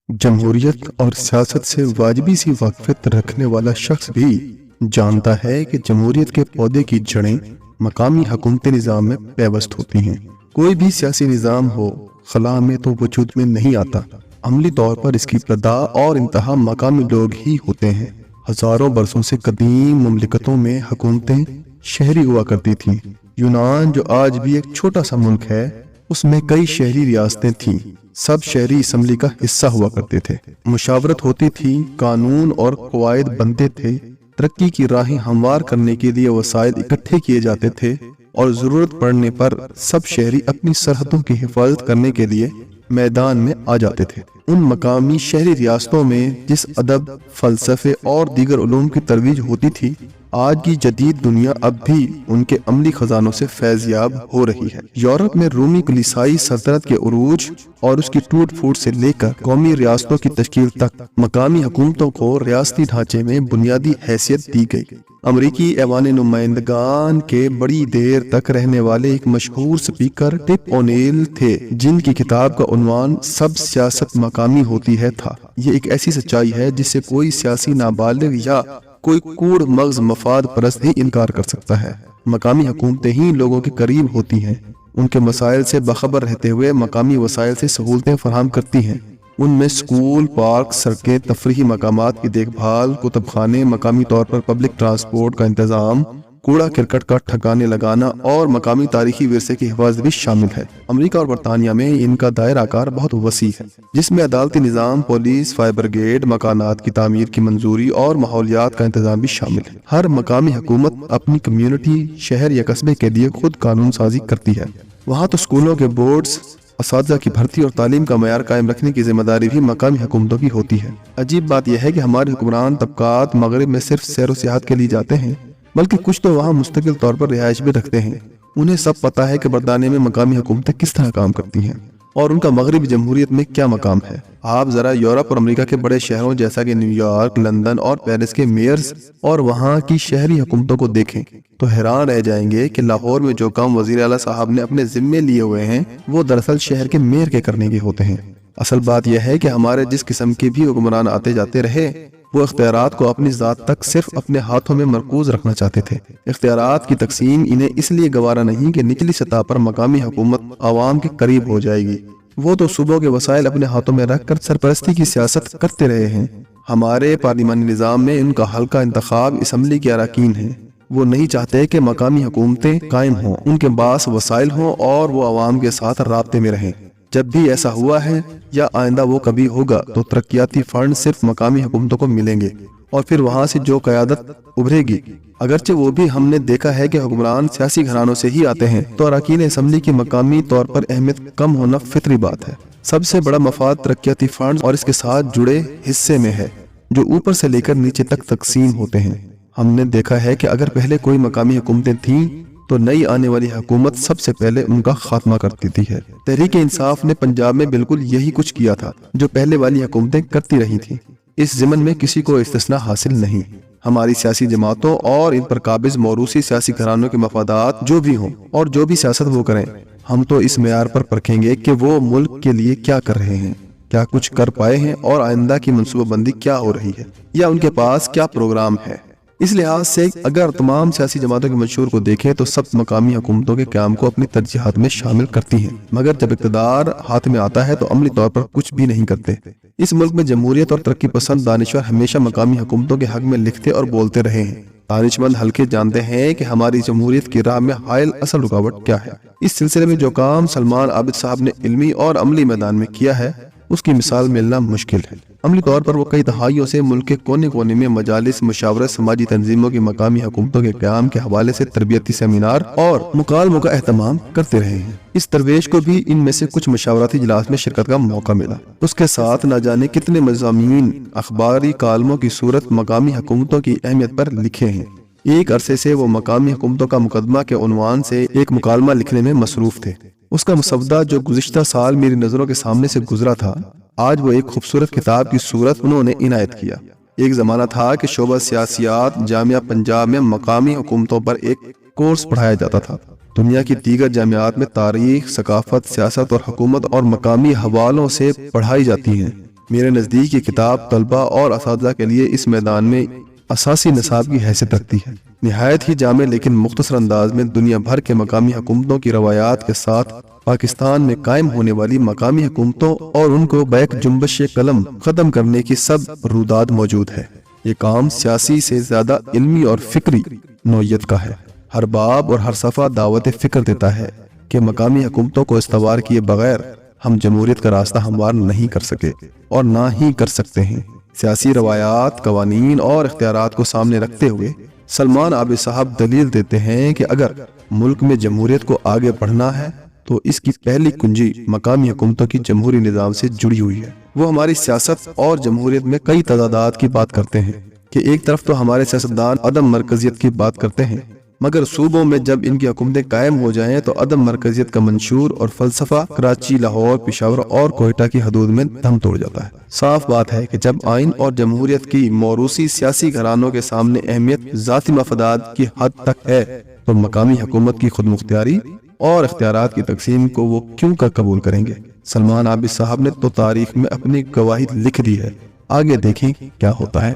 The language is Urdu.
جمہوریت اور سیاست سے واجبی سی واقفیت رکھنے والا شخص بھی جانتا ہے کہ جمہوریت کے پودے کی جڑیں مقامی حکومتی نظام میں پیوست ہوتی ہیں۔ کوئی بھی سیاسی نظام ہو، خلا میں تو وجود میں نہیں آتا۔ عملی طور پر اس کی ابتدا اور انتہا مقامی لوگ ہی ہوتے ہیں۔ ہزاروں برسوں سے قدیم مملکتوں میں حکومتیں شہری ہوا کرتی تھیں۔ یونان، جو آج بھی ایک چھوٹا سا ملک ہے، اس میں کئی شہری ریاستیں تھیں۔ سب شہری اسمبلی کا حصہ ہوا کرتے تھے۔ مشاورت ہوتی تھی، قانون اور قواعد بنتے تھے، ترقی کی راہیں ہموار کرنے کے لیے وسائل اکٹھے کیے جاتے تھے، اور ضرورت پڑنے پر سب شہری اپنی سرحدوں کی حفاظت کرنے کے لیے میدان میں آ جاتے تھے۔ ان مقامی شہری ریاستوں میں جس ادب، فلسفے اور دیگر علوم کی ترویج ہوتی تھی، آج کی جدید دنیا اب بھی ان کے عملی خزانوں سے فیض یاب ہو رہی ہے۔ یورپ میں رومی کلیسائی سلطنت کے عروج اور اس کی ٹوٹ پھوٹ سے لے کر قومی ریاستوں کی تشکیل تک مقامی حکومتوں کو ریاستی ڈھانچے میں بنیادی حیثیت دی گئی۔ امریکی ایوان نمائندگان کے بڑی دیر تک رہنے والے ایک مشہور سپیکر ٹپ اونیل تھے، جن کی کتاب کا عنوان "سب سیاست مقامی ہوتی ہے" تھا۔ یہ ایک ایسی سچائی ہے جس سے کوئی سیاسی نابالغ یا کوئی کوڑ مغز مفاد پرست ہی انکار کر سکتا ہے۔ مقامی حکومتیں ہی لوگوں کے قریب ہوتی ہیں، ان کے مسائل سے باخبر رہتے ہوئے مقامی وسائل سے سہولتیں فراہم کرتی ہیں۔ ان میں سکول، پارک، سڑکیں، تفریحی مقامات کی دیکھ بھال، کتب خانے، مقامی طور پر پبلک ٹرانسپورٹ کا انتظام، کوڑا کرکٹ کا ٹھکانے لگانا اور مقامی تاریخی ورثے کی حفاظت بھی شامل ہے۔ امریکہ اور برطانیہ میں ان کا دائرہ کار بہت وسیع ہے، جس میں عدالتی نظام، پولیس، فائر بریگیڈ، مکانات کی تعمیر کی منظوری اور ماحولیات کا انتظام بھی شامل ہے۔ ہر مقامی حکومت اپنی کمیونٹی، شہر یا قصبے کے لیے خود قانون سازی کرتی ہے۔ وہاں تو سکولوں کے بورڈز، اساتذہ کی بھرتی اور تعلیم کا معیار قائم رکھنے کی ذمہ داری بھی مقامی حکومتوں کی ہوتی ہے۔ عجیب بات یہ ہے کہ ہمارے حکمران طبقات مغرب میں صرف سیر و سیاحت کے لیے جاتے ہیں، بلکہ کچھ تو وہاں مستقل طور پر رہائش بھی رکھتے ہیں۔ انہیں سب پتہ ہے کہ برطانیہ میں مقامی حکومتیں کس طرح کام کرتی ہیں اور ان کا مغربی جمہوریت میں کیا مقام ہے۔ آپ ذرا یورپ اور امریکہ کے بڑے شہروں جیسا کہ نیو یارک، لندن اور پیرس کے میئرز اور وہاں کی شہری حکومتوں کو دیکھیں تو حیران رہ جائیں گے کہ لاہور میں جو کام وزیر اعلیٰ صاحب نے اپنے ذمے لیے ہوئے ہیں، وہ دراصل شہر کے میئر کے کرنے کے ہوتے ہیں۔ اصل بات یہ ہے کہ ہمارے جس قسم کے بھی حکمران آتے جاتے رہے، وہ اختیارات کو اپنی ذات تک صرف اپنے ہاتھوں میں مرکوز رکھنا چاہتے تھے۔ اختیارات کی تقسیم انہیں اس لیے گوارا نہیں کہ نچلی سطح پر مقامی حکومت عوام کے قریب ہو جائے گی۔ وہ تو صوبوں کے وسائل اپنے ہاتھوں میں رکھ کر سرپرستی کی سیاست کرتے رہے ہیں۔ ہمارے پارلیمانی نظام میں ان کا حلقہ انتخاب اسمبلی کے اراکین ہیں۔ وہ نہیں چاہتے کہ مقامی حکومتیں قائم ہوں، ان کے پاس وسائل ہوں اور وہ عوام کے ساتھ رابطے میں رہیں۔ جب بھی ایسا ہوا ہے یا آئندہ وہ کبھی ہوگا تو ترقیاتی فنڈ صرف مقامی حکومتوں کو ملیں گے، اور پھر وہاں سے جو قیادت ابھرے گی، اگرچہ وہ بھی ہم نے دیکھا ہے کہ حکمران سیاسی گھرانوں سے ہی آتے ہیں، تو اراکین اسمبلی کی مقامی طور پر اہمیت کم ہونا فطری بات ہے۔ سب سے بڑا مفاد ترقیاتی فنڈ اور اس کے ساتھ جڑے حصے میں ہے، جو اوپر سے لے کر نیچے تک تقسیم ہوتے ہیں۔ ہم نے دیکھا ہے کہ اگر پہلے کوئی مقامی حکومتیں تھیں تو نئی آنے والی حکومت سب سے پہلے ان کا خاتمہ کر دیتی ہے۔ تحریک انصاف نے پنجاب میں بالکل یہی کچھ کیا تھا جو پہلے والی حکومتیں کرتی رہی تھیں۔ اس ضمن میں کسی کو استثناء حاصل نہیں۔ ہماری سیاسی جماعتوں اور ان پر قابض موروثی سیاسی گھرانوں کے مفادات جو بھی ہوں اور جو بھی سیاست وہ کریں، ہم تو اس معیار پر پرکھیں گے کہ وہ ملک کے لیے کیا کر رہے ہیں، کیا کچھ کر پائے ہیں، اور آئندہ کی منصوبہ بندی کیا ہو رہی ہے، یا ان کے پاس کیا پروگرام ہے۔ اس لحاظ سے اگر تمام سیاسی جماعتوں کے منشور کو دیکھیں تو سب مقامی حکومتوں کے قیام کو اپنی ترجیحات میں شامل کرتی ہیں، مگر جب اقتدار ہاتھ میں آتا ہے تو عملی طور پر کچھ بھی نہیں کرتے۔ اس ملک میں جمہوریت اور ترقی پسند دانشور ہمیشہ مقامی حکومتوں کے حق میں لکھتے اور بولتے رہے ہیں۔ دانشمند حلقے جانتے ہیں کہ ہماری جمہوریت کی راہ میں حائل اصل رکاوٹ کیا ہے۔ اس سلسلے میں جو کام سلمان عابد صاحب نے علمی اور عملی میدان میں کیا ہے، اس کی مثال ملنا مشکل ہے۔ عملی طور پر وہ کئی دہائیوں سے ملک کے کونے کونے میں مجالس، مشاورت، سماجی تنظیموں کی مقامی حکومتوں کے قیام کے حوالے سے تربیتی سیمینار اور مکالموں کا اہتمام کرتے رہے ہیں۔ اس درویش کو بھی ان میں سے کچھ مشاورتی اجلاس میں شرکت کا موقع ملا۔ اس کے ساتھ نہ جانے کتنے مضامین اخباری کالموں کی صورت مقامی حکومتوں کی اہمیت پر لکھے ہیں۔ ایک عرصے سے وہ مقامی حکومتوں کا مقدمہ کے عنوان سے ایک مکالمہ لکھنے میں مصروف تھے۔ اس کا مسودہ جو گزشتہ سال میری نظروں کے سامنے سے گزرا تھا، آج وہ ایک خوبصورت کتاب کی صورت انہوں نے عنایت کیا۔ ایک زمانہ تھا کہ شعبہ سیاسیات جامعہ پنجاب میں مقامی حکومتوں پر ایک کورس پڑھایا جاتا تھا۔ دنیا کی دیگر جامعات میں تاریخ، ثقافت، سیاست اور حکومت اور مقامی حوالوں سے پڑھائی جاتی ہیں۔ میرے نزدیک یہ کتاب طلبہ اور اساتذہ کے لیے اس میدان میں اساسی نصاب کی حیثیت رکھتی ہے۔ نہایت ہی جامع لیکن مختصر انداز میں دنیا بھر کے مقامی حکومتوں کی روایات کے ساتھ پاکستان میں قائم ہونے والی مقامی حکومتوں اور ان کو بیک جنبش قلم ختم کرنے کی سب روداد موجود ہے۔ یہ کام سیاسی سے زیادہ علمی اور فکری نوعیت کا ہے۔ ہر باب اور ہر صفحہ دعوت فکر دیتا ہے کہ مقامی حکومتوں کو استوار کیے بغیر ہم جمہوریت کا راستہ ہموار نہیں کر سکے اور نہ ہی کر سکتے ہیں۔ سیاسی روایات، قوانین اور اختیارات کو سامنے رکھتے ہوئے سلمان عابد صاحب دلیل دیتے ہیں کہ اگر ملک میں جمہوریت کو آگے بڑھنا ہے تو اس کی پہلی کنجی مقامی حکومتوں کی جمہوری نظام سے جڑی ہوئی ہے۔ وہ ہماری سیاست اور جمہوریت میں کئی تضادات کی بات کرتے ہیں کہ ایک طرف تو ہمارے سیاستدان عدم مرکزیت کی بات کرتے ہیں، مگر صوبوں میں جب ان کی حکومتیں قائم ہو جائیں تو عدم مرکزیت کا منشور اور فلسفہ کراچی، لاہور، پشاور اور کوئٹہ کی حدود میں دم توڑ جاتا ہے۔ صاف بات ہے کہ جب آئین اور جمہوریت کی موروثی سیاسی گھرانوں کے سامنے اہمیت ذاتی مفادات کی حد تک ہے تو مقامی حکومت کی خود مختاری اور اختیارات کی تقسیم کو وہ کیوں کا قبول کریں گے؟ سلمان عابد صاحب نے تو تاریخ میں اپنی گواہی لکھ دی ہے، آگے دیکھیں کیا ہوتا ہے۔